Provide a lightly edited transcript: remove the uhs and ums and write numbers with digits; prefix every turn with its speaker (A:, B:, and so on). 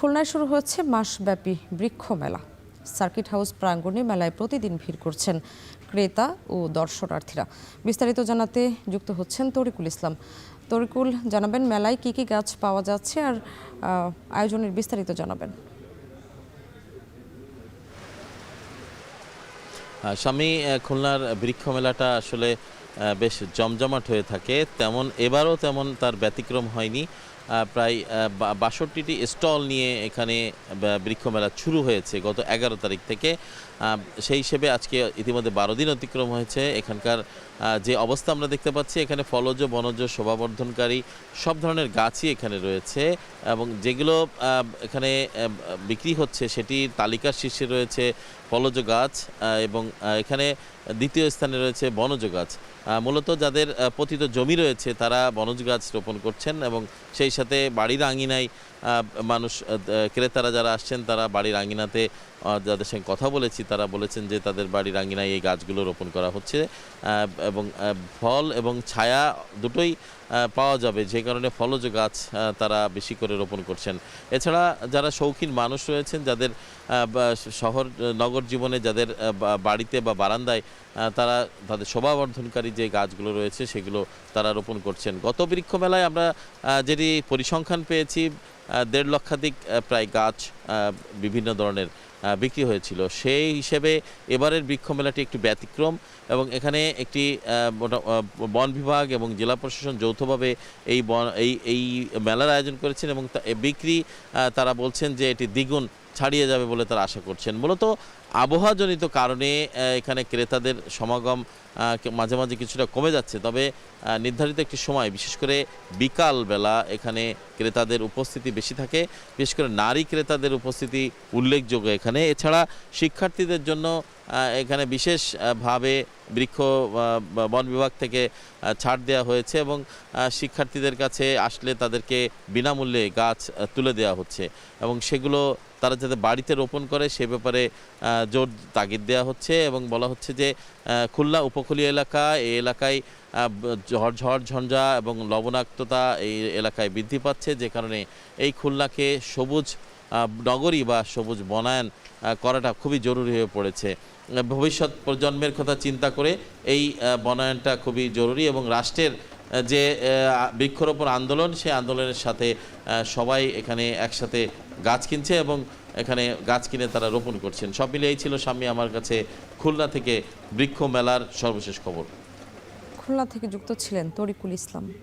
A: খুলনায় শুরু হয়েছে মাসব্যাপী বৃক্ষ মেলা। সার্কিট হাউস প্রাঙ্গণে মেলায় প্রতিদিন ভিড় করছেন ক্রেতা ও দর্শনার্থীরা। বিস্তারিত জানাতে যুক্ত হচ্ছেন তরিকুল ইসলাম। তরিকুল, জানাবেন মেলায় কি কি গাছ পাওয়া যাচ্ছে আর আয়োজনের বিস্তারিত জানাবেন।
B: স্বামী, খুলনার বৃক্ষ মেলাটা আসলে বেশ জমজমাট হয়ে থাকে, তেমন এবারও তেমন তার ব্যতিক্রম হয়নি। প্রায় ৬২টি স্টল নিয়ে এখানে বৃক্ষ মেলা শুরু হয়েছে গত ১১ তারিখ থেকে। সেই হিসেবে আজকে ইতিমধ্যে ১২ দিন অতিক্রম হয়েছে। এখানকার যে অবস্থা আমরা দেখতে পাচ্ছি, এখানে ফলজ বনজ শোভাবর্ধনকারী সব ধরনের গাছই এখানে রয়েছে এবং যেগুলো এখানে বিক্রি হচ্ছে সেটির তালিকার শীর্ষে রয়েছে ফলজ গাছ এবং এখানে দ্বিতীয় স্থানে রয়েছে বনজ গাছ। মূলত যাদের পতিত জমি রয়েছে তারা বনজ গাছ রোপণ করছেন এবং সেই সাথে বাড়ির আঙিনায় মানুষ ক্রেতারা যারা আসছেন তারা বাড়ির আঙিনাতে যাদের সঙ্গে কথা বলেছি তারা বলেছেন যে তাদের বাড়ির আঙিনায় এই গাছগুলো রোপণ করা হচ্ছে এবং ফল এবং ছায়া দুটোই পাওয়া যাবে, যে কারণে ফলজ গাছ তারা বেশি করে রোপণ করছেন। এছাড়া যারা শৌখিন মানুষ রয়েছেন, যাদের শহর নগর জীবনে যাদের বাড়িতে বা বারান্দায় তারা তাদের শোভাবর্ধনকারী যে গাছগুলো রয়েছে সেগুলো তারা রোপণ করছেন। গত বৃক্ষ মেলায় আমরা যেটি পরিসংখ্যান পেয়েছি, ১.৫ লক্ষাধিক প্রায় গাছ বিভিন্ন ধরনের বিক্রি হয়েছিল। সেই হিসেবে এবারের বৃক্ষ মেলাটি একটু ব্যতিক্রম এবং এখানে একটি বন বিভাগ এবং জেলা প্রশাসন যৌথভাবে এই মেলার আয়োজন করেছেন এবং বিক্রি তারা বলছেন যে এটি দ্বিগুণ ছাড়িয়ে যাবে বলে তারা আশা করছেন। মূলত আবহাওয়াজনিত কারণে এখানে ক্রেতাদের সমাগম মাঝে মাঝে কিছুটা কমে যাচ্ছে, তবে নির্ধারিত একটি সময় বিশেষ করে বিকালবেলা এখানে ক্রেতাদের উপস্থিতি বেশি থাকে, বিশেষ করে নারী ক্রেতাদের উপস্থিতি উল্লেখযোগ্য এখানে। এছাড়া শিক্ষার্থীদের জন্য এখানে বিশেষভাবে বৃক্ষ বন বিভাগ থেকে ছাড় দেওয়া হয়েছে এবং শিক্ষার্থীদের কাছে আসলে তাদেরকে বিনামূল্যে গাছ তুলে দেওয়া হচ্ছে এবং সেগুলো তারা যাতে বাড়িতে রোপণ করে সে ব্যাপারে জোর তাগিদ দেওয়া হচ্ছে এবং বলা হচ্ছে যে খুলনা উপকূলীয় এলাকা, এই এলাকায় ঝড় ঝঞ্ঝা এবং লবণাক্ততা এই এলাকায় বৃদ্ধি পাচ্ছে, যে কারণে এই খুলনাকে সবুজ নগরী বা সবুজ বনায়ন করাটা খুবই জরুরি হয়ে পড়েছে। ভবিষ্যৎ প্রজন্মের কথা চিন্তা করে এই বনায়নটা খুবই জরুরি এবং রাষ্ট্রের যে বৃক্ষরোপণ আন্দোলন, সেই আন্দোলনের সাথে সবাই এখানে একসাথে গাছ কিনছে এবং এখানে গাছ কিনে তারা রোপণ করছেন। সব মিলিয়ে এই ছিল স্বামী আমার কাছে খুলনা থেকে বৃক্ষ মেলার সর্বশেষ খবর।
A: খুলনা থেকে যুক্ত ছিলেন তরিকুল ইসলাম।